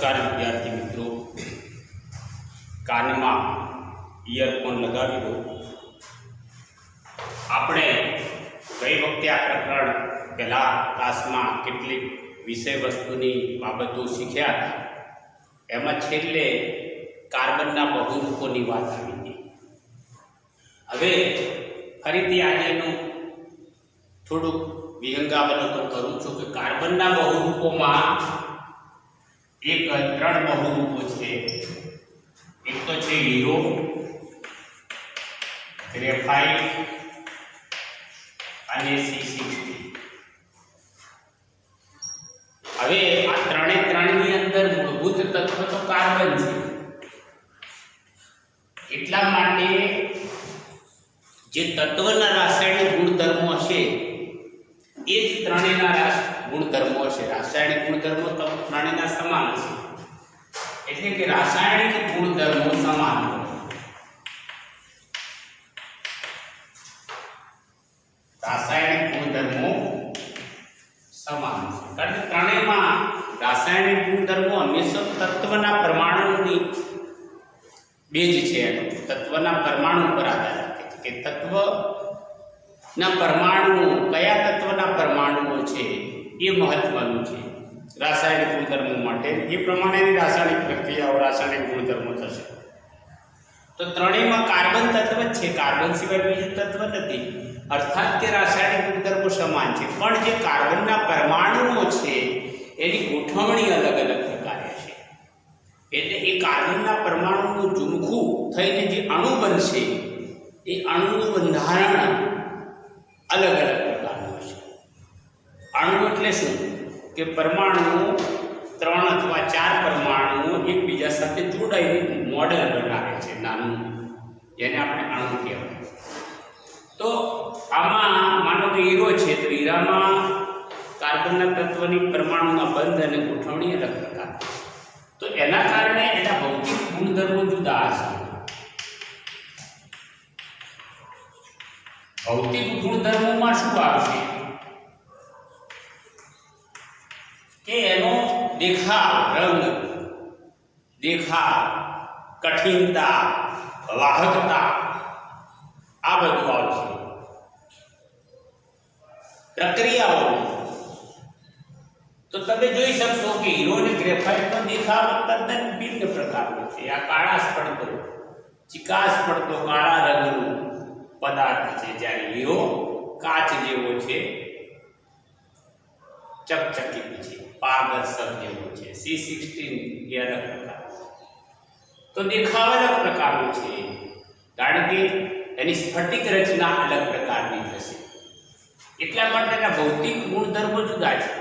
नमस्कार विद्यार्थी मित्रों, कान में इयरफोन लगावी दो। आपणे गई वखते आ प्रकरण पहला क्लास में केटलीक विषय वस्तुनी बाबतों शीख्या। एमां छेल्ले कार्बनना बहुरूपोनी वात आवी हती। हवे फरीथी आजेनुं थोडुंक विहंगावलोकन करूं छुं के कार्बनना बहुरूपोमां एक 3 बहुरूपो छे। एक तो छे हीरो, ग्रेफाइट અને C60। હવે આ ત્રણની અંદર મૂળભૂત તત્વ તો કાર્બન છે। એટલા માટે જે તત્વના રાસાયણિક ગુણધર્મો હશે એ જ ત્રણેયના ગુણધર્મો હશે। રાસાયણિક ગુણધર્મો તો ત્રણેયના સમાન હશે, એટલે કે રાસાયણિક ગુણધર્મો સમાન હોય। रासायनिक गुणधर्मों समान है, कारण के त्रणेयमां रासायनिक गुणधर्मों हमेशा तत्वना परमाणुनी बेज छे। तत्वना परमाणु पर आधार राखे छे के तत्वना परमाणु कया तत्वना परमाणुओ छे ए महत्वनुं छे रासायनिक गुणधर्मों माटे। ए प्रमाणेनी रासायनिक प्रक्रियाओ रासायनिक गुणधर्मों थशे। तो त्रणेयमां कार्बन तत्व ज छे, कार्बन सिवाय बीजुं तत्व नथी। अर्थात के रासायनिक गुणधर्मों समान है, पण जे कार्बनना परमाणुओ छे एनी गोठवणी अलग अलग प्रकारे छे। एटले ए कार्बनना परमाणुनुं झुमखुं थईने जे अणु बनशे ए अणुनुं बंधारण अलग अलग प्रकारनुं छे। अणु एटले शुं के परमाणु 3 अथवा 4 परमाणुओ एकबीजा साथे जोडाईने मॉडल बनावे छे नानुं, जेने आपणे अणु कहेवाय। तो आमा मानो कि हीरो है तो हीरा में कार्बन तत्वनी परमाणुना बंध और गोठवणी अलग प्रकार। तो एना कारणे एना भौतिक गुणधर्मो जुदा छे। भौतिक गुणधर्मों में शुं आवशे के एनो देखाव, रंग, देखाव, कठिनता, वाहकता आ बधुं आवशे। प्रक्रियाओं तो तमे जोई शकशो कि हीरो ने ग्रेफाइट नो देखाव तद्दन भिन्न प्रकारनो छे। आ काळाश पड़तो, चिकास पड़तो काळा रंगनो पदार्थ छे, ज्यारे हीरो काच जेवो छे, चकचकीत छे, पारदर्शक जेवो छे। C16 ए अलग प्रकार। तो देखाव अलग प्रकारनो छे, कारण के एनी स्फटिक रचना अलग प्रकारनी थशे। એટલા માટેના ભૌતિક ગુણધર્મો જુદા છે।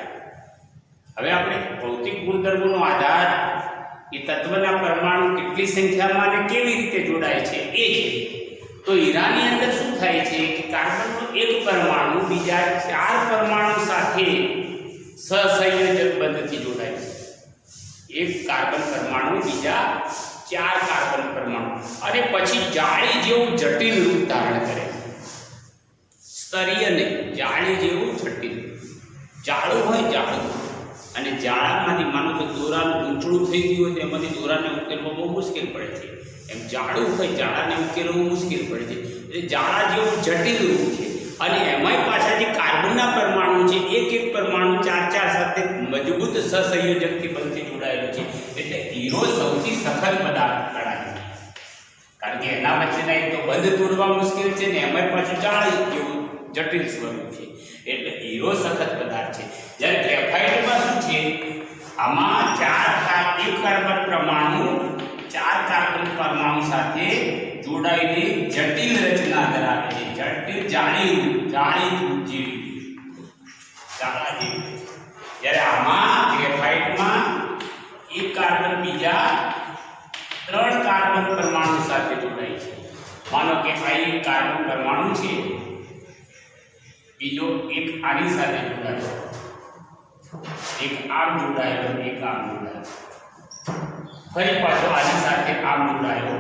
હવે આપણે ભૌતિક ગુણધર્મોનો આધાર એ તત્વના પરમાણુ કેટલી સંખ્યામાં અને કેવી રીતે જોડાય છે એ છે। તો હીરાની અંદર શું થાય છે કે કાર્બનનો એક પરમાણુ બીજા 4 પરમાણુ સાથે સહસંયોજક બંધથી જોડાય છે। એક કાર્બન પરમાણુ બીજા 4 કાર્બન પરમાણુ અને પછી જાળી જેવું જટિલ રૂપ ધારણ કરે છે। स्तरीय नहीं, जाड़ी जेवुं जटिल जाड़ू होय जाड़ू अने जाड़ामांथी मानो के दोरानुं गूंचळुं थई गयुं होय तो एमांथी दोराने उकेलवो बहु मुश्केल पड़े छे। एम जाड़ू होय जाड़ाने उकेलवुं मुश्केल पड़े छे। એટલે जाड़ा जेवुं जटिल रूप छे अने एमांय पाछा जे कार्बनना परमाणु छे एक एक परमाणु 4-4 साथे मजबूत सहसंयोजकथी बंधથી जोडाયેલો छे। એટલે हीरो सौथी सखत पदार्थ गणाय छे, कारण के एना वच्चेना एक तो बंध तोड़वा मुश्केल छे ने एमांय पाछुं जाड़ी जेवुं जटिल स्वरूप है। एटले हीरो सखत पदार्थ है। ज्यारे ग्रेफाइट में शुं छे आमां 4 कार्बन परमाणु 4 कार्बन परमाणु साथे जोडाईने जटिल रचना धरावे छे। जटिल जाड़ी रूप जेवी जाड़ा जेवी। ज्यारे आमां ग्रेफाइट में एक कार्बन बीजा 3 कार्बन परमाणु साथे जोडाय छे। मानो के आ एक कार्बन परमाणु छे, बीजो एक आनी साथे जोड़ायो, एक आम जोड़ायो, एक आम जोड़ायो, फरी पाछो आनी साथे आम जोड़ायो,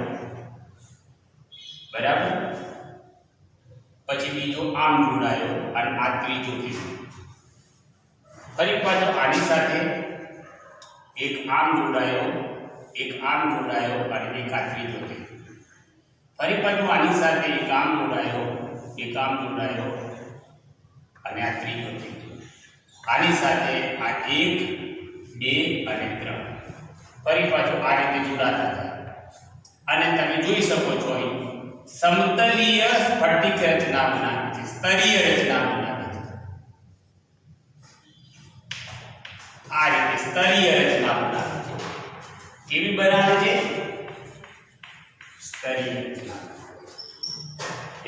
बराबर। पछी बीजो आम जोड़ायो अने आ त्रीजो कीधो, फरी पाछो आनी साथे એક આમ જોડાયો, એક આમ જોડાયો અને એક આ ત્રીજો છે. ફરી પાછું આની સાથે એક આમ જોડાયો, એક આમ જોડાયો અને આ ત્રીજો છે. આની સાથે આ 1 2 અને 3 ફરી પાછું આ રીતે જોડાતા થાય. અને તમે જોઈ શકો છો અહીં સમતલીય સ્ફટિક રચના બનાવે છે, સ્તરીય રચના બનાવે છે. આ રીતે સ્તરીય રચના બનાવે છે. કેવી બનાવે છે? સ્તરીય રચના.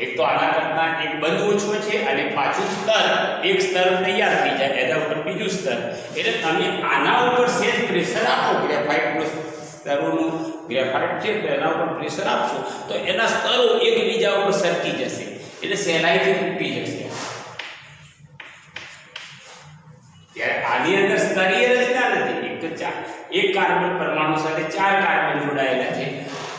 એક તો આના કરતા એક બંધ ઓછો છે અને પાછું સ્તર, એક સ્તર તૈયાર થઈ જાય એના ઉપર બીજું સ્તર. એટલે તમે આના ઉપર સેજ પ્રેશર આપો, ગ્રેફાઇટનું સ્તરોનું ગ્રેફાઇટ છે તો એના ઉપર પ્રેશર આપશો તો એના સ્તરો એકબીજા ઉપર સરકી જશે, એટલે સહેલાઈથી તૂટી જશે. ત્યારે આની અંદર સ્તરીય રચના નથી. એક તો એક કાર્બન પરમાણુ સાથે 4 કાર્બન જોડાયેલા છે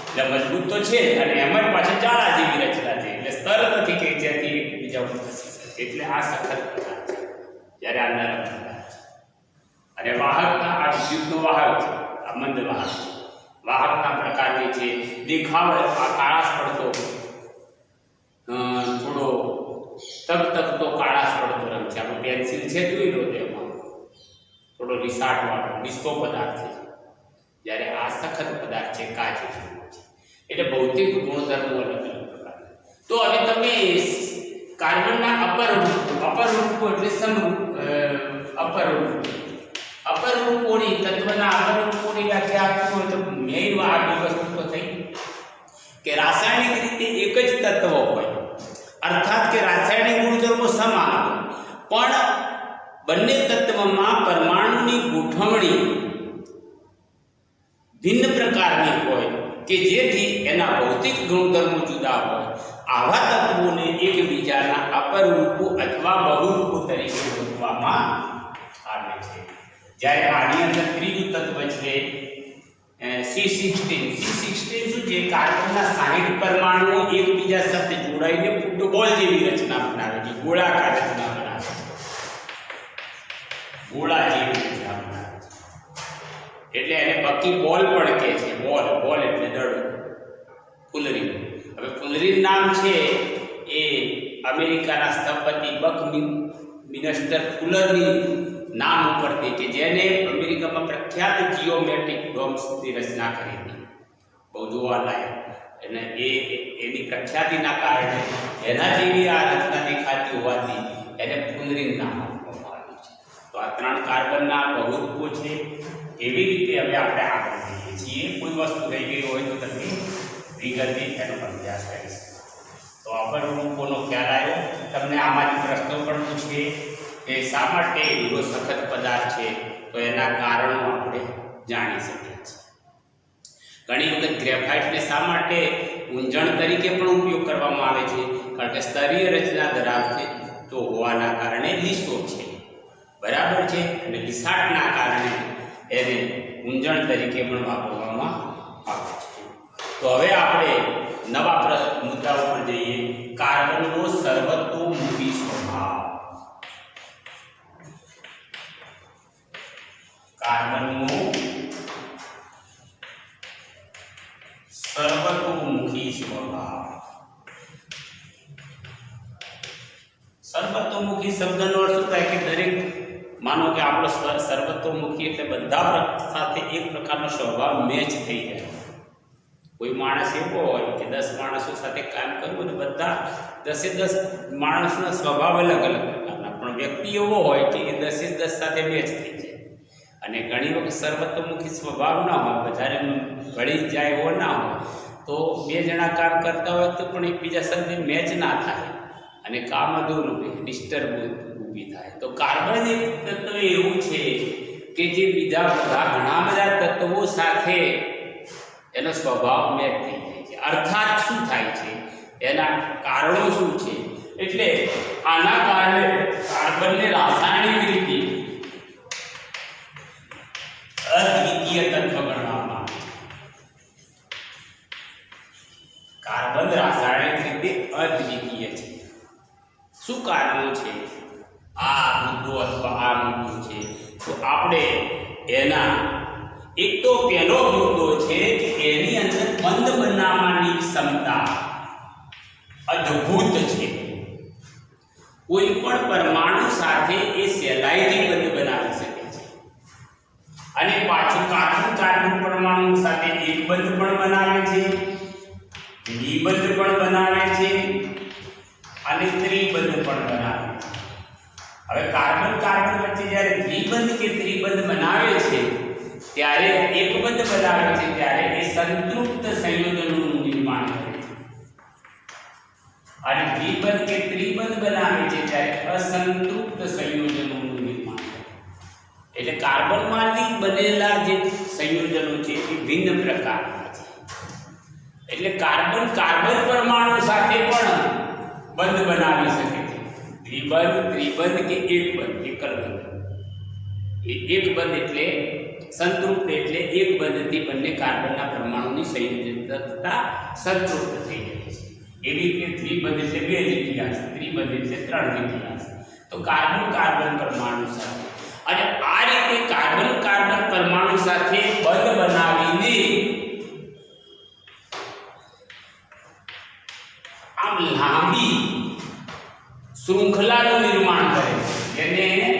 એટલે મજબૂત તો છે અને એમ જ પાછળ જાળા જેવી રચના છે, એટલે સ્તર નથી કે જ્યાંથી એકબીજા ઉપર ખસી શકે. એટલે આ સખત પદાર્થ છે, જ્યારે આ નરમ પદાર્થ છે. અને વાહકતા આ વિદ્યુતનો વાહક છે, આ મંદ વાહક છે. વાહકના પ્રકારની છે. દેખાવ આ કાળાશ પડતો, થોડો તકતકતો કાળાશ પડતો રંગ છે. આપણે પેન્સિલ છે જોઈ લો તેમાં થોડો રિસાટ વાળો નિસ્તો પદાર્થ છે, જ્યારે આ સખત પદાર્થ છે, કાચ છે. એટલે ભૌતિક ગુણધર્મો અલગ અલગ પ્રકાર. તો હવે તમે કાર્બનના અપરરૂપો એટલે અપરરૂપોની તત્વના અપરરૂપોની વ્યાખ્યા આપવી હોય તો મેઇન આ વસ્તુ તો થઈ કે રાસાયણિક રીતે એક જ તત્વ હોય, અર્થાત કે રાસાયણિક ગુણધર્મો સમાન હોય, પણ બંને તત્વમાં પરમાણુની ગોઠવણી ભિન્ન પ્રકારની હોય કે જેથી એના ભૌતિક ગુણધર્મો જુદા હોય. આવા તત્વોને એકબીજાના અપરરૂપો અથવા બહુરૂપો તરીકે ઓળખવામાં આવે છે. જ્યારે આની અંદર ત્રીજું તત્વ છે C16. C16 શું છે? કાર્બનના 60 પરમાણુઓ એકબીજા સાથે જોડાઈને ફૂટબોલ જેવી રચના બનાવે છે, ગોળાકાર રચના બનાવે છે, ગોળા જેવી રચના બનાવે છે. એટલે એને બકી બોલ પણ કહે છે. બોલ એટલે દડો, ફુલરીન. હવે ફુલરીન નામ છે એ અમેરિકાના સ્થપતિ બકમિન્સ્ટર ફુલરની નામ ઉપરથી કે જેને અમેરિકામાં પ્રખ્યાત જીઓમેટ્રિક ડોમ્સની રચના કરી હતી, બહુ જોવાલાયક. અને એની પ્રખ્યાતિના કારણે એના જેવી આ રચના દેખાતી હોવાથી એને ફુલરીન નામ આપવામાં આવ્યું છે. તો આ 3 કાર્બનના બહુરૂપો છે. એવી રીતે હવે આપણે આગળ જઈએ છીએ. કોઈ વસ્તુ રહી ગઈ હોય તો તમે વિગતે એનો અભ્યાસ કરી શકો. તો અપરરૂપોનો ખ્યાલ આવ્યો. તમને આમાંથી પ્રશ્નો પણ પૂછીએ કે શા માટે એવો સખત પદાર્થ છે, તો એના કારણો આપણે જાણી શકીએ છીએ. ઘણી વખત ગ્રેફાઇટને શા માટે ઊંજણ તરીકે પણ ઉપયોગ કરવામાં આવે છે? કારણ કે સ્તરીય રચના ધરાવતી તો હોવાના કારણે લીસો છે, બરાબર છે, અને લિસાટના કારણે એને ઊંજણ તરીકે પણ વાપરવામાં આવે છે. તો હવે આપણે નવા મુદ્દાઓ પર જઈએ. કાર્બનનો સર્વતોમુખી સ્વભાવ. કાર્બનનો સર્વતોમુખી સ્વભાવ. સર્વતોમુખી શબ્દનો અર્થ શું થાય કે દરેક, માનો કે આપણો સર્વતોમુખી એટલે બધા સાથે એક પ્રકારનો સ્વભાવ મેચ થઈ જાય. કોઈ માણસ એવો હોય કે 10 માણસો સાથે કામ કરવું ને બધા 10 માણસના સ્વભાવ અલગ અલગ પ્રકારના, પણ વ્યક્તિ એવો હોય કે એ 10 સાથે મેચ થઈ જાય. અને ઘણી વખત સર્વતોમુખી સ્વભાવ ના હોય, બધાને ભળી જાય એવો ના હોય, તો 2 જણા કામ કરતા હોય તો પણ એકબીજા સાથે મેચ ના થાય અને કામ અધૂરું રહે, ડિસ્ટર્બ ઊભી થાય. તો કાર્બન એક તત્વ એવું છે કે જે બીજા ઘણા બધા તત્વો સાથે એનો સ્વભાવ મેચ થઈ જાય છે. અર્થાત શું થાય છે, એના કારણો શું છે? એટલે આના કારણે કાર્બનને રાસાયણિક રીતે અદ્વિતીય તત્વ ગણવામાં આવે છે. કાર્બન રાસાયણિક રીતે અદ્વિતીય છે. શું કારણો છે? આ મુદ્દો અથવા આ મુદ્દો છે તો આપણે એના તો પહેલો મુદ્દો છે કે એની અંદર બંધ બનાવવાની ક્ષમતા અદ્ભુત છે. કોઈ પણ પરમાણુ સાથે એ સહેલાઈથી બંધ બનાવી શકે છે. અને પાછું કાર્બન પરમાણુ સાથે એક બંધ પણ બનાવે છે, દ્વિબંધ પણ બનાવે છે અને ત્રિબંધ પણ બનાવે છે. હવે કાર્બન વચ્ચે જ્યારે દ્વિબંધ કે ત્રિબંધ બનાવે છે ત્યારે એક બંધ બનાવે છે ત્યારે એ સંતૃપ્ત સંયોજનોનું નિર્માણ કરે છે. અને દ્વિબંધ કે ત્રિબંધ બનાવે છે ત્યારે અસંતૃપ્ત સંયોજનોનું નિર્માણ કરે છે. એટલે કાર્બનમાંથી બનેલા જે સંયોજનો છે એ ભિન્ન પ્રકારના છે. એટલે કાર્બન પરમાણુ સાથે પણ બંધ બનાવી શકે છે. દ્વિબંધ, ત્રિબંધ કે એકલ બંધ. એ એક બંધ એટલે સંતૃપ્ત, એટલે એક બંધથી બંને કાર્બનના પરમાણુની સંયોજકતા સંતૃપ્ત થઈ જાય છે. એવી રીતે દ્વિબંધ એટલે 2 લીટીયાંશ, ત્રિબંધ એટલે 3 લીટીયાંશ. તો કાર્બન પરમાણુ સાથે, અને આ રીતે કાર્બન પરમાણુ સાથે બંધ બનાવીને આમ લાંબી શૃંખલાનું નિર્માણ કરે છે. એને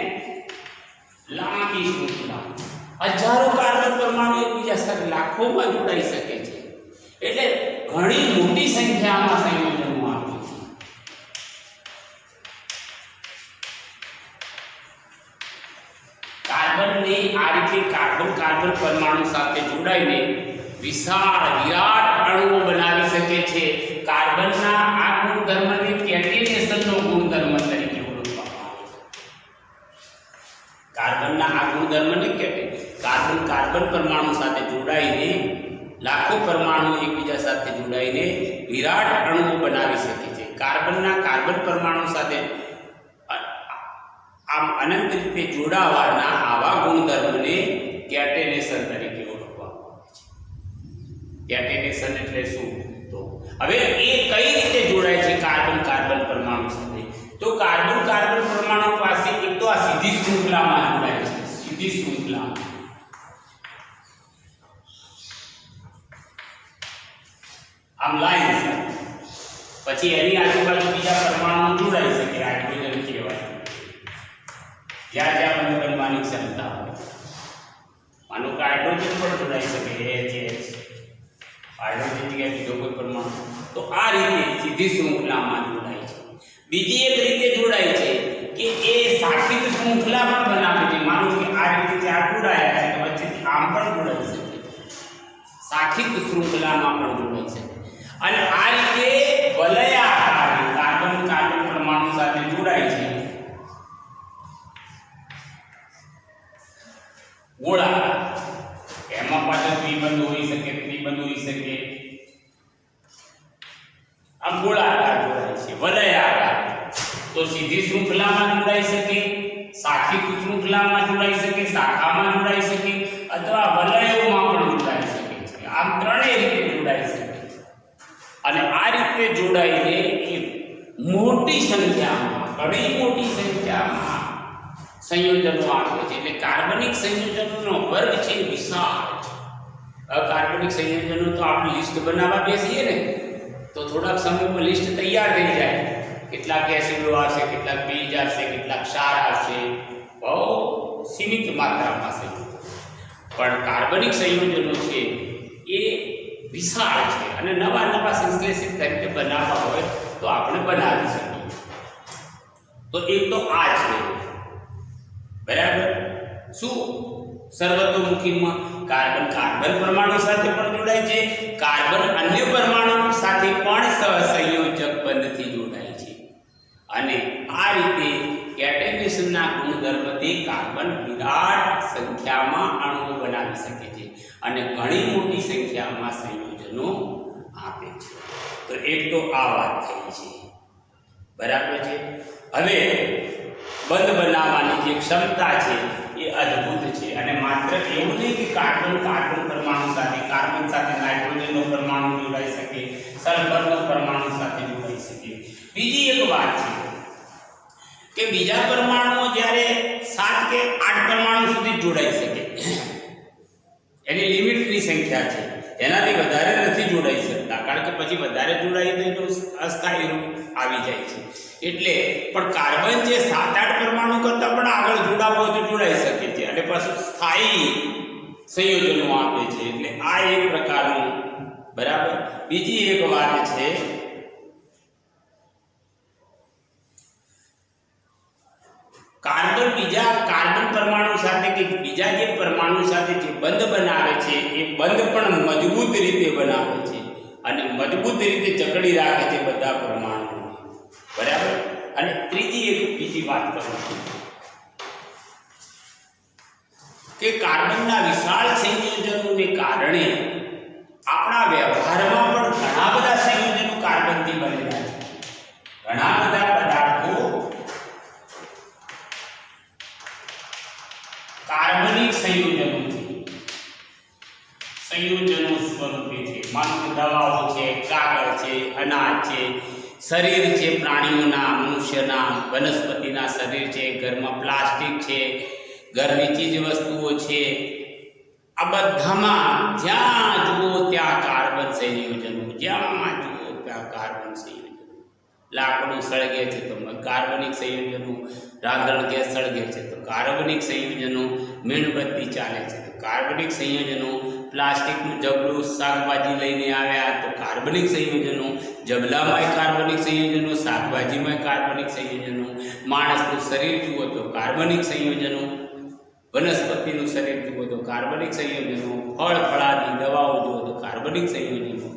લાંબી શૃંખલા, હજારો કાર્બન પરમાણુ એકબીજા સાથે લાખોમાં જોડાઈ શકે છે. એટલે ઘણી મોટી સંખ્યામાં સંયોજનો આપે છે. કાર્બનને આ રીતે કાર્બન પરમાણુ સાથે જોડાઈને વિશાળ વિરાટ અણુઓ બનાવી શકે છે. કાર્બનના આ ગુણધર્મને કેટિનેશનનો ગુણધર્મ તરીકે ઓળખવામાં આવે છે. કાર્બનના આ ગુણધર્મને કાર્બન પરમાણુ સાથે જોડાઈને લાખો પરમાણુ એકબીજા સાથે જોડાઈને વિરાટ અણુઓ બનાવી શકે છે. કાર્બન પરમાણુ સાથે આમ અનંત રીતે જોડાવાના આવા ગુણધર્મને કેટેનેશન તરીકે ઓળખવામાં આવે છે. કેટેનેશન એટલે શું? તો હવે એ કઈ રીતે જોડાય છે કાર્બન પરમાણુ સાથે? તો કાર્બન પરમાણુ પાસે એક તો આ સીધી શૃંખલામાં જોડાય છે. સીધી શૃંખલા, આમ લાઈન છે. પછી એની આજુબાજુ બીજા પરમાણુ જોડાઈ શકે, હાઇડ્રોજન કહેવાય. જ્યાં બંધ બનવાની ક્ષમતા હોય, માનો કે હાઇડ્રોજન પણ જોડાઈ શકે, હાઇડ્રોજન જગ્યાએ બીજો કોઈ પરમાણુ. તો આ રીતે સીધી શૃંખલામાં જોડાય છે. બીજી એક રીતે જોડાય છે કે એ શાખિત શૃંખલા પણ બનાવે છે. માનો કે આ રીતે ચાર જોડાયા છે તો વચ્ચેથી આમ પણ જોડાઈ શકે, શાખિત શૃંખલામાં પણ જોડાઈ શકે. અને આ રીતે વલયાકાર કાર્બન પરમાણુ સાથે જોડાય છે. ગોળાકાર, એમાં પાછળ દ્વિબંધ હોઈ શકે, ત્રિબંધ હોઈ શકે. આમ ગોળાકાર જોડાય છે. વલયાકાર તો સીધી શૃંખલામાં જોડાઈ શકે, શાખિત શૃંખલામાં જોડાઈ શકે, શાખામાં જોડાઈ શકે, અથવા વલયોમાં પણ જોડાઈ શકે છે. આમ ત્રણેય રીતે જોડાઈ શકે. અને આ રીતે જોડાઈને એ મોટી સંખ્યામાં, ઘણી મોટી સંખ્યામાં સંયોજનો આપે છે. એટલે કાર્બનિક સંયોજનોનો વર્ગ છે વિશાળ છે. અકાર્બનિક સંયોજનો તો આપણે લિસ્ટ બનાવવા બેસીએ ને તો થોડાક સમયમાં લિસ્ટ તૈયાર થઈ જાય. કેટલાક એસિડો આવશે, કેટલાક બેઝ આવશે, કેટલાક ક્ષાર આવશે, બહુ સીમિત માત્રામાં સંયોજનો. પણ કાર્બનિક સંયોજનો છે એ વિશાળ છે અને નવા સંશ્લેષિત તરીકે બનાવવા હોય તો આપણે બનાવી શકીએ. તો એક તો આ છે, બરાબર. શું સર્વતોમુખીમાં કાર્બન પરમાણુ સાથે પણ જોડાય છે, કાર્બન અન્ય પરમાણુ સાથે પણ સહસંયોજક બંધથી જોડાય છે. અને આ રીતે કેટેનેશનના ગુણધર્મથી કાર્બન વિરાટ સંખ્યામાં અણુઓ બનાવી શકે છે અને ઘણી મોટી સંખ્યામાં સંયોજનો આપે છે. તો એક તો આ વાત થઈ છે, બરાબર છે. હવે બંધ બનાવવાની જે ક્ષમતા છે એ અદ્ભુત છે. અને માત્ર એવું નહીં કે કાર્બન પરમાણુ સાથે, કાર્બન સાથે નાઇટ્રોજનનો પરમાણુ જોડાઈ શકે, સલ્ફરનો પરમાણુ સાથે જોડાઈ શકે. બીજી એક વાત છે કે બીજા પરમાણુઓ જ્યારે 7 કે 8 પરમાણુ સુધી જોડાઈ શકે, એની લિમિટની સંખ્યા છે, એનાથી વધારે નથી જોડાઈ શકતા, કારણ કે પછી વધારે જોડાઈએ તો એનું અસ્થાયી રૂપ આવી જાય છે. એટલે પણ કાર્બન જે 7-8 પરમાણુ કરતાં પણ આગળ જોડાવવો હોય તો જોડાઈ શકે છે અને પછી સ્થાયી સંયોજનો આપે છે. એટલે આ એક પ્રકારનું, બરાબર. બીજી એક વાત છે કાર્બન બીજા કાર્બન પરમાણુ સાથે કે બીજા જે પરમાણુ સાથે જે બંધ બનાવે છે એ બંધ પણ મજબૂત રીતે બનાવે છે અને મજબૂત રીતે જકડી રાખે છે બધા પરમાણુઓને, બરાબર. અને ત્રીજી એક બીજી વાત કરું છું કે કાર્બનના વિશાળ સંયોજનોને કારણે આપણા વ્યવહારમાં પણ ઘણા બધા સંયોજનો કાર્બનથી બનેલા છે. ઘણા બધા પદાર્થો કાર્બનિક સંયોજનો સ્વરૂપે છે. માનો કે દવાઓ છે, કાગળ છે, અનાજ છે, શરીર છે, પ્રાણીઓના, મનુષ્યના, વનસ્પતિના શરીર છે, ઘરમાં પ્લાસ્ટિક છે, ઘરની ચીજ વસ્તુઓ છે, આ બધામાં જ્યાં જુઓ ત્યાં કાર્બન સંયોજનો, જ્યાં જુઓ ત્યાં કાર્બન સંયોજનો. લાકડું સળગે છે તો કાર્બનિક સંયોજનો, રાંધણ ગેસ સળગે છે તો કાર્બનિક સંયોજનો, મીણબત્તી ચાલે છે તો કાર્બનિક સંયોજનો, પ્લાસ્ટિકનું જબલું શાકભાજી લઈને આવ્યા તો કાર્બનિક સંયોજનો, જબલામાં કાર્બનિક સંયોજનો, શાકભાજીમાં કાર્બનિક સંયોજનો, માણસનું શરીર જુઓ તો કાર્બનિક સંયોજનો, વનસ્પતિનું શરીર જુઓ તો કાર્બનિક સંયોજનો, ફળ ફળાદી દવાઓ જુઓ તો કાર્બનિક સંયોજનો.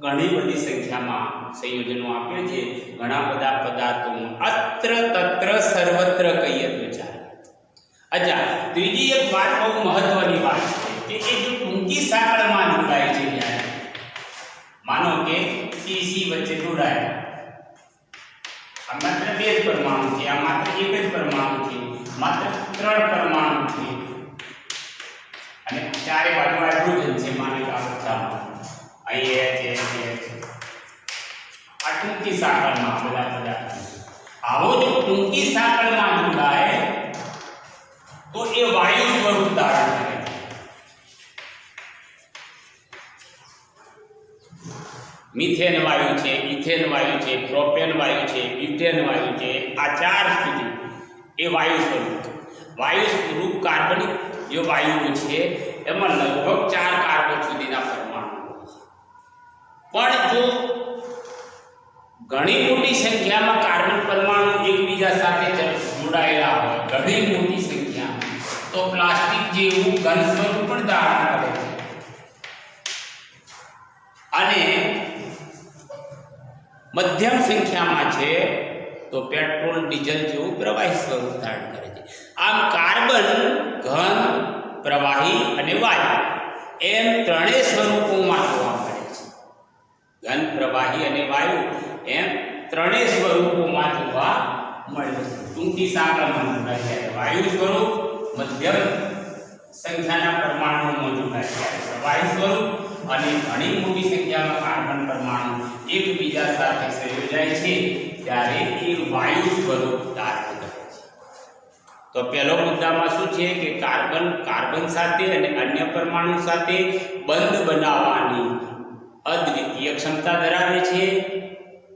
ઘણી બધી સંખ્યામાં સંયોજનો આપે છે ઘણા બધા પદાર્થોમાં. અત્ર તત્ર સર્વત્ર કહીએ તો ચાલે. અચ્છા, ત્રીજી એક વાત બહુ મહત્વની વાત છે કે એ જો ટૂંકી સાંકળમાં જોડાય છે, જ્યારે માનો કે CC વચ્ચે જોડાય, આ માત્ર 2 જ પરમાણુ છે, આ માત્ર 1 જ પરમાણુ છે, માત્ર 3 પરમાણુ છે અને ચારે બાજુ હાઇડ્રોજન છે, માનો કે આ બધામાં આ ટૂંકી સાંકળમાં બધા પદાર્થો. આવો જો ટૂંકી સાંકળમાં જોડાય તો એ વાયુ સ્વરૂપ ધારણ કરે છે. મિથેન વાયુ છે, ઇથેન વાયુ છે, પ્રોપેન વાયુ છે, બ્યુટેન વાયુ છે, આ 4 સુધી એ વાયુ સ્વરૂપ કાર્બનિક જે વાયુઓ છે એમાં લગભગ 4 કાર્બન સુધીના પરમાણુ. પણ જો ઘણી મોટી સંખ્યામાં કાર્બન પરમાણુ એકબીજા સાથે જોડાયેલા હોય, ઘણી મોટી સંખ્યામાં, તો પ્લાસ્ટિક જેવું ઘન સ્વરૂપ પણ ધારણ કરે છે અને મધ્યમ સંખ્યામાં છે તો પેટ્રોલ ડીઝલ જેવું પ્રવાહી સ્વરૂપ ધારણ કરે છે. આમ કાર્બન ઘન, પ્રવાહી અને વાયુ એમ 3 સ્વરૂપોમાં જોવા મળે છે. ઘન, પ્રવાહી અને વાયુ એમ 3 સ્વરૂપોમાં જોવા મળે છે. ટૂંકી સાંકળમાં જોડાય છે વાયુ સ્વરૂપ, મધ્યમ સંખ્યાના પરમાણુઓમાં જોડાય છે પ્રવાહી સ્વરૂપ અને ઘણી મોટી સંખ્યામાં કાર્બન પરમાણુ એકબીજા સાથે સંયોજાય છે ત્યારે એ વાયુ સ્વરૂપ ધારણ કરે છે. તો પહેલો મુદ્દામાં શું છે કે કાર્બન સાથે અને અન્ય પરમાણુ સાથે બંધ બનાવવાની અદ્વિતીય ક્ષમતા ધરાવે છે.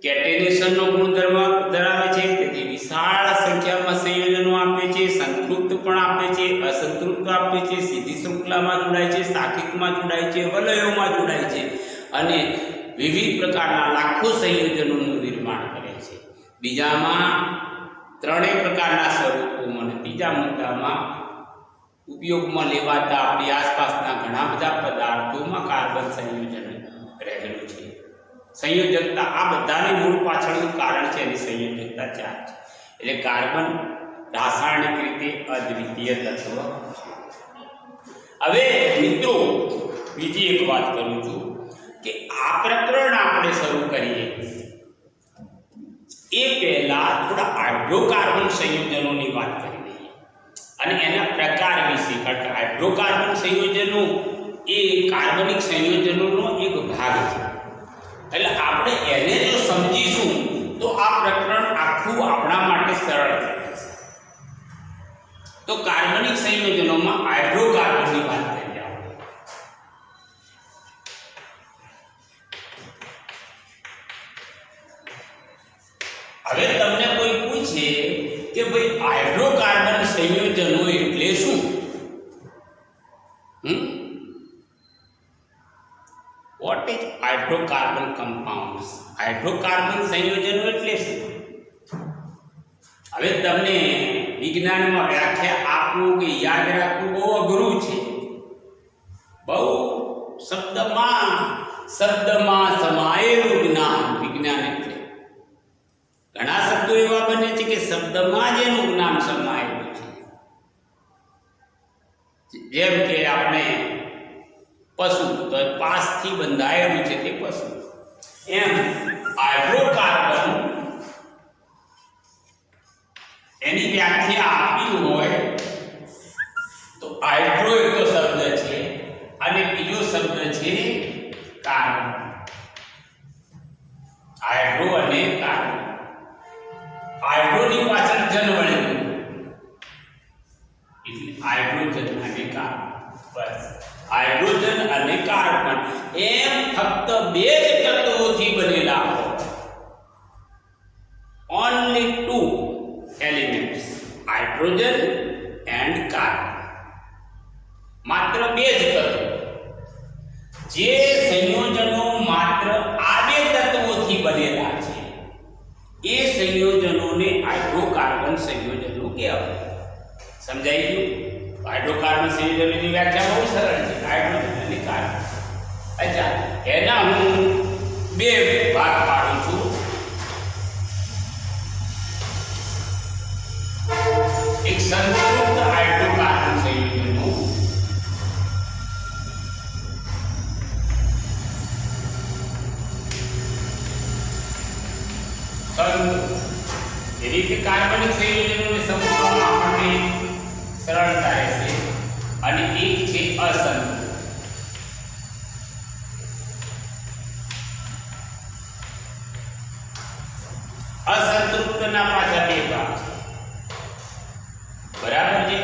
કેટેનેશનનો ગુણધર્મ ધરાવે છે, તેથી વિશાળ સંખ્યામાં સંયોજનો આપે છે, સંતૃપ્ત પણ આપે છે, અસંતૃપ્ત આપે છે, સીધી શૃંખલામાં જોડાય છે, શાખિકમાં જોડાય છે, વલયોમાં જોડાય છે અને વિવિધ પ્રકારના લાખો સંયોજનોનું નિર્માણ કરે છે. બીજામાં 3 પ્રકારના સ્વરૂપોમાં અને ત્રીજા મુદ્દામાં ઉપયોગમાં લેવાતા આપણી આસપાસના ઘણા બધા પદાર્થોમાં કાર્બન સંયોજન રહેલું છે. સંયોજકતા આ બધાની મૂળ પાછળનું કારણ છે એની સંયોજકતા 4 છે. એટલે કાર્બન રાસાયણિક રીતે અદ્વિતીય તત્વ છે. હવે મિત્રો બીજી એક વાત કરું છું કે આ પ્રકરણ આપણે શરૂ કરીએ એ પહેલા થોડા હાઇડ્રોકાર્બન સંયોજનોની વાત કરી લઈએ અને એના પ્રકાર વિશે. કારણ કે હાઇડ્રોકાર્બન સંયોજનો એ કાર્બનિક સંયોજનોનો એક ભાગ છે. એટલે આપણે એને જો સમજીશું તો આ પ્રકરણ આખું આપણા માટે સરળ થઈ જશે. તો કાર્બનિક સંયોજનોમાં હાઇડ્રોકાર્બનની વાત કરીએ આપણે. હવે તમને કોઈ પૂછે કે ભાઈ હાઇડ્રોકાર્બન સંયોજનો એટલે શું? What is hydrocarbon compounds? Hydrocarbon સંયોજનો એટલે શું? હવે તમને વિજ્ઞાનમાં વ્યાખ્યા આપવું કે યાદ રાખવું બહુ અઘરું છે. બહુ શબ્દમાં સમાયેલું જ્ઞાન વિજ્ઞાન એટલે. ઘણા શબ્દો એવા બને છે કે શબ્દમાં જ એનું જ્ઞાન સમાયેલું છે. જેમ કે આપણે પશુ, તો પાસથી બંધાયેલું છે તે પશુ. એમ હાઇડ્રોકાર્બન એની વ્યાખ્યા આપી હોય તો હાઇડ્રો એક શબ્દ છે અને બીજો શબ્દ છે કાર્બન. હાઇડ્રો અને કાર્બન. હાઇડ્રોની પાછળ જન વળેલું એટલે હાઇડ્રોજન અને કાર્બન. બસ હાઇડ્રોજન અને કાર્બન એમ ફક્ત બે જ તત્વોથી બનેલા હોય. Only two elements, hydrogen and carbon. માત્ર બે જ તત્વો. જે સંયોજનો માત્ર આ બે તત્વોથી બનેલા છે એ સંયોજનોને હાઇડ્રોકાર્બન સંયોજનો કહેવાય. સમજાઈ ગયું? હાઇડ્રોકાર્બન સંયોજનોની વ્યાખ્યા બહુ સરળ છે, હાઇડ્રોજન અને કાર્બન. અચ્છા, એના હું બે ભાગ પાડું છું. એક સંતૃપ્ત હાઇડ્રોકાર્બન સંયોજનો એ રીતે કાર્બનિક સંયોજનોને સમજવામાં આપણને સરળતા રહેશે. અને એક છે અસંતૃપ્ત. અસંતૃપ્તના પાછા બે ભાગ છે. બરાબર છે?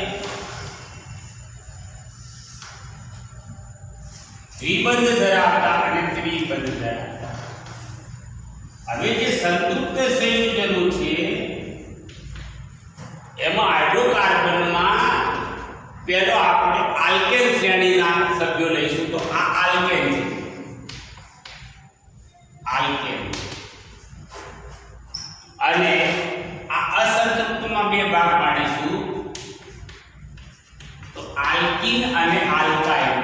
દ્વિબંધ ધરાવતા અને ત્રિબંધ ધરાવતા. હવે જે સંતૃપ્ત સંયોજનો છે એમાં હાઇડ્રોકાર્બનમાં પહેલો આપણે આલ્કેન શ્રેણીના સભ્યો લઈશું. તો આ આલ્કેન છે. આલ્કેન. અને આ અસંતૃપ્તમાં બે ભાગ પાડીશું. તો આલ્કીન અને આલ્કાઇન.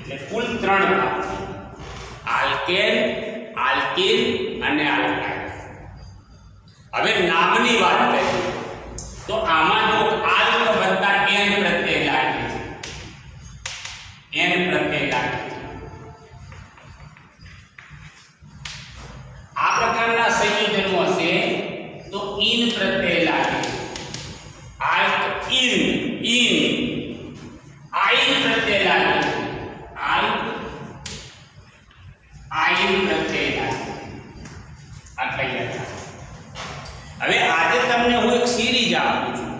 એટલે કુલ ત્રણ ભાગ છે. આલ્કેન, આલ્કીન અને આલ્કાઇન. હવે નામની વાત કરીએ તો આમાં જો આલ્ક વત્તા એન પ્રત્યય લાગે છે. એન પ્રત્યય લાગે છે. આ પ્રકારના સંયોજનો હશે તો ઈન પ્રત્યય લાગે. આલ્ક ઈન, ઈન. આઈન પ્રત્યય લાગે. આલ્ક આઈન પ્રત્યય લાગે. આ તૈયાર. હવે આજે તમને હું એક સિરીઝ આપું છું.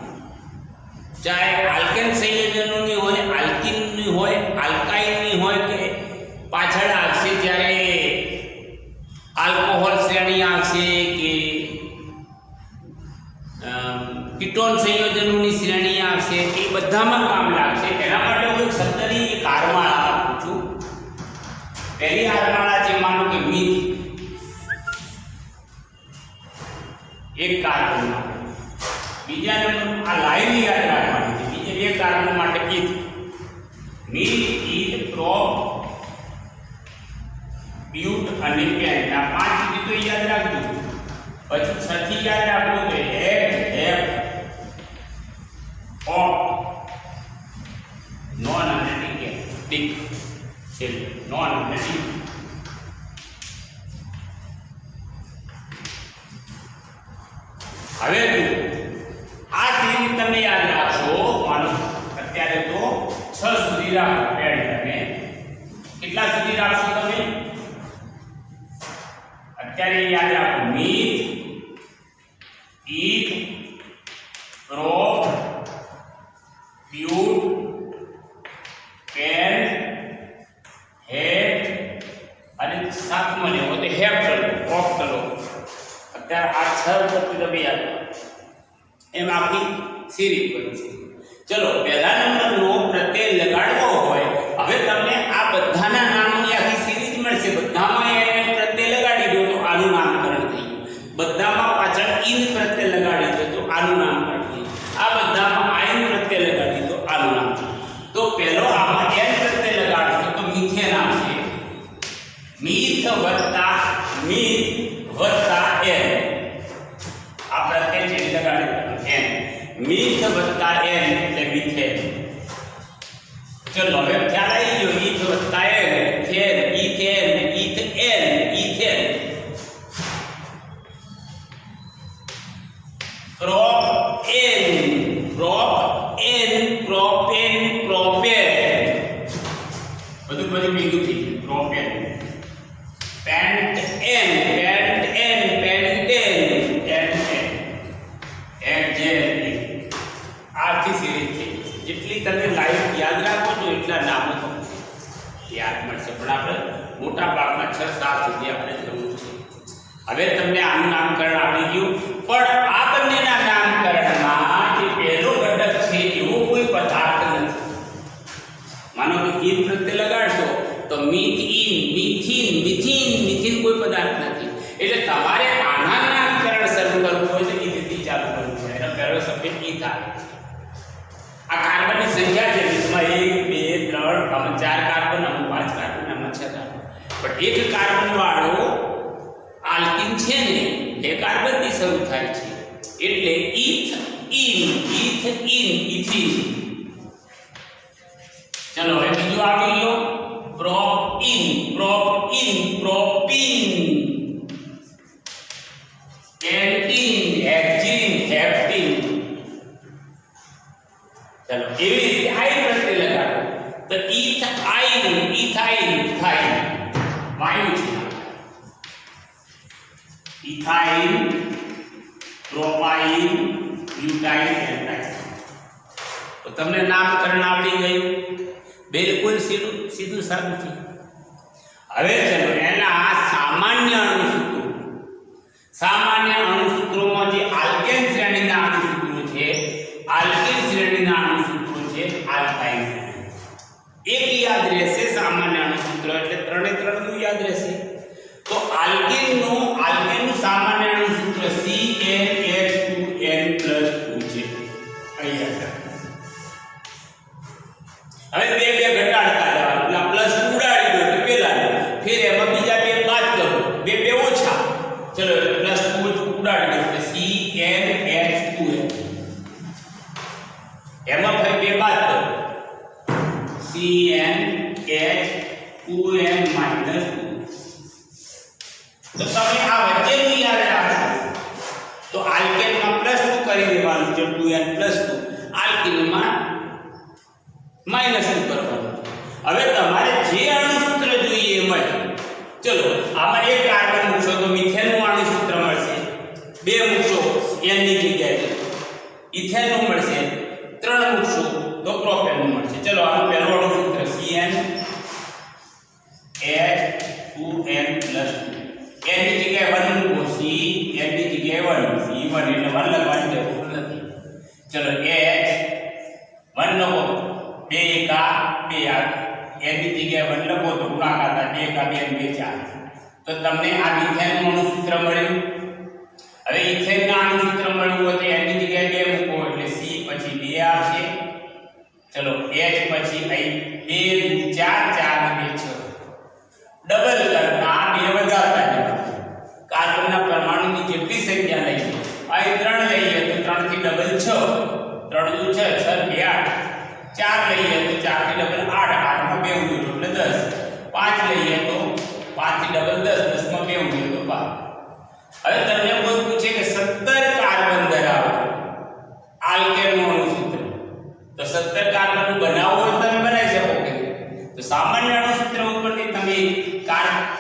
ચાહે આલ્કેન સંયોજનોની હોય, આલ્કીનની હોય, આલ્કાઇનની હોય કે પાછળ આવશે જ્યારે આલ્કોહોલ શ્રેણી આવશે કે કીટોન સંયોજનોની શ્રેણી આવશે, એ બધામાં કામ લાગશે. એના માટે હું એક શબ્દની એક હારમાળા આપું છું. પહેલી હારમાળા છે માનો કે મિથ. એક કાર્બન માટે. બીજા નંબર આ લાઈન યાદ રાખવાની છે. બીજા બે કાર્બન માટે ઇથ. મિથ, ઇથ, પ્રોપ, બ્યુટ અને પેન્ટ. આ પાંચ સુધી તો યાદ રાખજો. પછી છથી યાદ રાખવું કે હેપ, હેપ, ઓપ, નોન અને ડીક છે. નોન અને ડીક. હવે આ થિયરી તમે યાદ રાખશો. માનો અત્યારે તો 6 સુધી રાખો પેન્ટ. અને કેટલા સુધી રાખશો તમે? અત્યારે યાદ રાખો. મિથ, ઇથ, પ્રોપ, બ્યુટ, પેન્ટ, હેડ અને 7 ચલો પહેલા નંબરનો પ્રત્યય લગાડવો હોય, હવે તમને આ બધાના નામની આખી સિરીઝ મળશે. બધામાં એને પ્રત્યય લગાડી દો તો આનું નામકરણ થઈ ગયું. બધામાં પાછળ ઇન પ્રત્યય લગાડી દો તો આનું નામકરણ થઈ ગયું. આ બધામાં આઈન પ્રત્યય લગાડી દો આનું નામ થઈ ગયું. તો પહેલો આમાં એન પ્રત્યય લગાડશો તો મિથેન આવશે. મીથ વત્તા એન. આ પ્રત્યય છે લગાડી એન. મીથ વત્તા એન એટલે મિથેન. ચલો હવે ખ્યાલ આવી ગયો. મીથ વત્તા ane, thane, ethane, ethane, ethane. Propane, propane, propane, propane. બધું ભેગું થઈ ગયું. Propane. Pentane, pentane, pentane, pentane. Exactly આખી સિરીઝ છે. જેટલી તમે લાઈવ યાદ રાખો છો એટલા નામો તમને યાદ મળશે, પણ આપણે મોટા ભાગમાં 6-7 સુધી આપણે જરૂર છે. હવે તમને આનું નામકરણ આવડી ગયું, પણ આ બંનેના નામકરણમાં જે પહેલો ઘટક છે એવો કોઈ પદાર્થ નથી. માનો કે ઇન પ્રત્યય લગાડશો તો મીથ ઇન, મિથિન, મિથિન, મિથિન કોઈ પદાર્થ નથી. એટલે તમારે આના નામકરણ શરૂ કરવું હોય તો ઈથી ચાલુ કરવું પડે. એનો પહેલો શબ્દ ઈથ આવે. આ કાર્બનની સંખ્યા છે, જેમાં 1 2 3 આમાં 4 કાર્બન, આમાં 5 કાર્બન, આમાં 6 કાર્બન. પણ એક કાર્બન વાળો આલ્કીન છે ને એ કાર્બનથી શરૂ થાય છે, એટલે ઈથ ઇન, ઈથ ઇન, ઇથિન. ચલો હવે બીજું આવી ગયો. પ્રોપઇન, પ્રોપઇન, પ્રોપીન. પેન્ટીન, હેક્સીન, હેપ્ટીન. ચલો એવી રીતે આઈન પ્રત્યય લગાડો તો ઇથાઇન, ઇથાઇન, ઇથાઇન વાયુ છે. Ethyne, propyne, butyne, pentyne. તો તમને નામકરણ આવડી ગયું. બિલકુલ સીધું સારું છે. હવે ચલો એના સામાન્ય અણુસૂત્રો. સામાન્ય અણુસૂત્રોમાં જે આલ્કેન શ્રેણીના અણુસૂત્રો છે, આલ્કેન શ્રેણીના અણુસૂત્રો છે આલ્કાઇન શ્રેણી. એક યાદ રહેશે સામાન્ય અણુસૂત્ર, એટલે 3 એ 3 નું યાદ રહેશે. તો આલ્કેનનું સામાન્ય અણુસૂત્ર CnH2n+2 છે. અહીંયા હવે બે ઘટાડતા જવાનું. એટલે પ્લસ ઉડાડી દો એટલે પેલા, ફિર એમાં બીજા બે બાદ કરો, બે ઓછા. ચલો પ્લસ 2 ઉડાડી દો એટલે CnH2n. એમાં ફરી બે બાદ કરો, CnH2n -2. તો તમે આ વચ્ચેનું યાદ રાખો. તો આલ્કેનમાં +2 કરી દેવાનું છે, 2n+2. આલ્કીનમાં -2 કરવાનું. હવે તમારે જે અણુસૂત્ર જોઈએ એ મળે. ચલો આમાં એક કાર્બન મૂકશો તો મિથેનનું અણુસૂત્ર મળશે. 2 મૂકશો n ની જગ્યાએ ઇથેનનું મળશે. 3 મૂકશો તો પ્રોપેનનું મળશે. ચલો આનું પહેલું અણુસૂત્ર CnH2n+2. n ની જગ્યાએ 1 મૂકો, C n ની જગ્યાએ 1, C1 એટલે 1 લખવાની જરૂર નથી. ચલો H 1 લખો, 2 એકા 2 આ n ની જગ્યાએ 1 લખો તો ગુણાકાર થાય 2 એકા 2 2 4. તો તમને આ મિથેનનું અણુસૂત્ર મળ્યું. હવે ઇથેનના અણુસૂત્ર મળ્યું હોય તો n ની જગ્યાએ 2 મૂકો એટલે C પછી 2 આવશે. ચલો H પછી અહીં 2 4 4 2 6 ડબલ કરતા 2 વધારતા જવાનું. કાર્બનના પરમાણુની જેટલી સંખ્યા લઈએ, અહીં 3 લઈએ તો 3 થી ડબલ 6, 3 દુ 6, 6 2 8. 4 લઈએ તો 4 થી ડબલ 8, 8 માં 2 ઉમેરો એટલે 10. 5 લઈએ તો 5 થી ડબલ 10, 10 માં 2 ઉમેરો તો 12. હવે તમને કોઈ પૂછે કે 17 કાર્બન ધરાવે આલ્કેનનું અણુસૂત્ર, તો 17 કાર્બનનું બનાવવું હોય તમે બનાવી શકો કે? તો સામાન્ય અણુસૂત્ર ઉપરથી તમે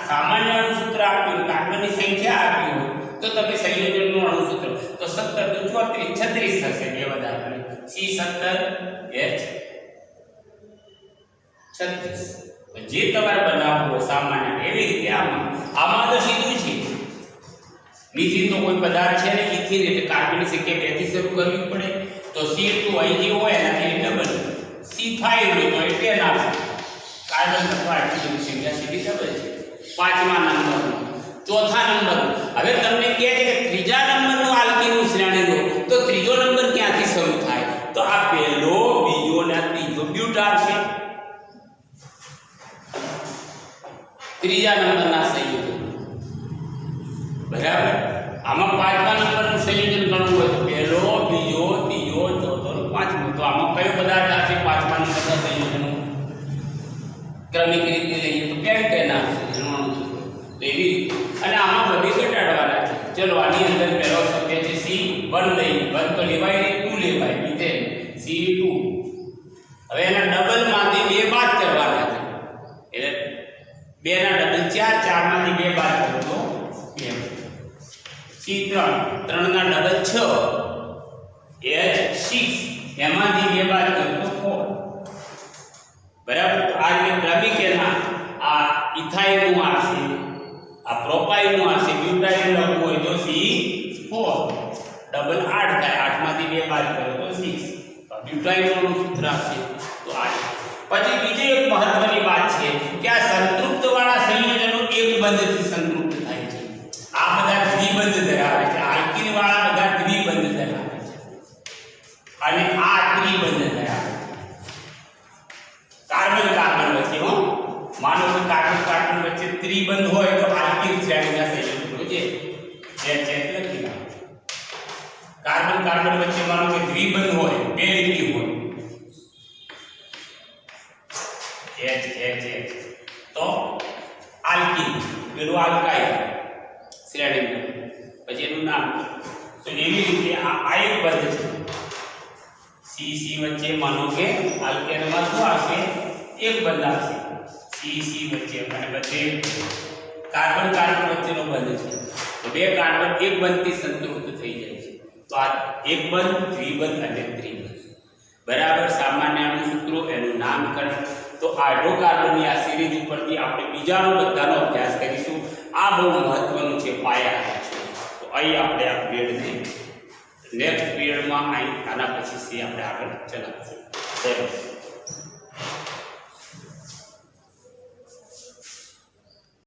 સામાન્ય અણુસૂત્ર આપ્યું, કાર્બનની સંખ્યા આપી હોય તો તમે સંયોજનનું અણુસૂત્ર, તો 17 દુ 34 36 થશે. બે વધારે C17 H36. જે તમારે બનાવવું હોય સામાન્ય એવી રીતે આમાં તો સીધું છે. મિથિન તો કોઈ પદાર્થ છે ને, ઇથિન એટલે કાર્બનની સંખ્યા 2 થી શરૂ કરવી પડે. તો C2 અહીં જે હોય એનાથી C5 લો તો એ 10 આવશે. કાર્બન અથવા હાઇડ્રોજન સંખ્યા સીધી ડબલ છે. પાંચમા નંબરનો, ચોથા નંબર. હવે તમને કહે છે કે ત્રીજા નંબરનું આલ્કીનનું શ્રેણી લો તો ત્રીજો નંબર ક્યાંથી શરૂ થાય? તો આ પહેલો, બીજો અને આ ત્રીજો બ્યુટાર છે. ત્રીજા નંબરના સંયોજન બરાબર. આમાં પાંચમા નંબરનું સંયોજન કરવું હોય તો પહેલો, બીજો, ત્રીજો, ચોથો, પાંચમો. તો આમાં કયો પદાર્થ આવશે પાંચમા નંબરના સંયોજનનું? ક્રમિક રીતે લઈએ તો પેન્ટેન આવશે. જણવાનું છે તો એવી રીતે. અને આમાં બધી ઘટાડવાના છે. ચલો આની અંદર પહેલો શબ્દ છે C1 લઈએ. 1 તો લેવાય નહીં, 2 લેવાય. Ethane C2. હવે એના ડબલમાંથી 2 બાદ કરવાના છે. એટલે 2 ના ડબલ 4, 4 માંથી 2 બાદ કરો તો 2. C3, 3 ના ડબલ 6, H6, એમાંથી 2 બાદ કરો તો 4. બરાબર. તો આ રીતે ક્રમિક એના આ ઇથાઇલનું આવશે, આ પ્રોપાઇલનું આવશે. બ્યુટાઇલ લખવું હોય તો C4, ડબલ 8 થાય. 8 માંથી 2 બાદ કરો તો 6. બ્યુટાઇલનું સૂત્ર આવશે તો 8. પછી બીજી એક મહત્વની વાત છે કે આ સંતૃપ્ત વાળા સંયોજનો એક બંધથી સંતૃપ્ત થાય છે. આ બધા દ્વિબંધ ધરાવે છે. આલ્કીન વાળા બધા દ્વિબંધ ધરાવે છે અને આ ત્રિબંધ ધરાવે છે. કાર્બન કાર્બન વચ્ચે હો, માનો કે કાર્બન કાર્બન વચ્ચે ત્રિબંધ હોય તો આલ્કીન શ્રેણીના સંયોજનો છે. લખી નાખો. કાર્બન કાર્બન વચ્ચે માનો કે દ્વિબંધ હોય, બે લીટી હોય, H તો આલ્કીન, પેલું આલ્કાઇલ શ્રેણી. પછી એનું નામ. તો એવી રીતે આ એક બંધ છે. C વચ્ચે માનો કે આલ્કેનમાં શું આવશે? એક બંધ આવશે. C વચ્ચે અને બધે કાર્બન કાર્બન વચ્ચેનો બંધ છે. તો બે કાર્બન એક બંધથી સંતૃપ્ત થઈ જાય છે. તો આ એક બંધ, દ્વિબંધ અને ત્રિબંધ. બરાબર. સામાન્ય અણુસૂત્રો, એનું નામકરણ. તો હાઇડ્રોકાર્બનની આ સિરીઝ ઉપરથી આપણે બીજાનો બધાનો અભ્યાસ કરીશું. આ બહુ મહત્વનું છે, પાયા છે. તો અહીં આપણે આ પીરિયડને નેક્સ્ટ પીરિયડમાં આના પછી આપણે આગળ ચલાવીશું.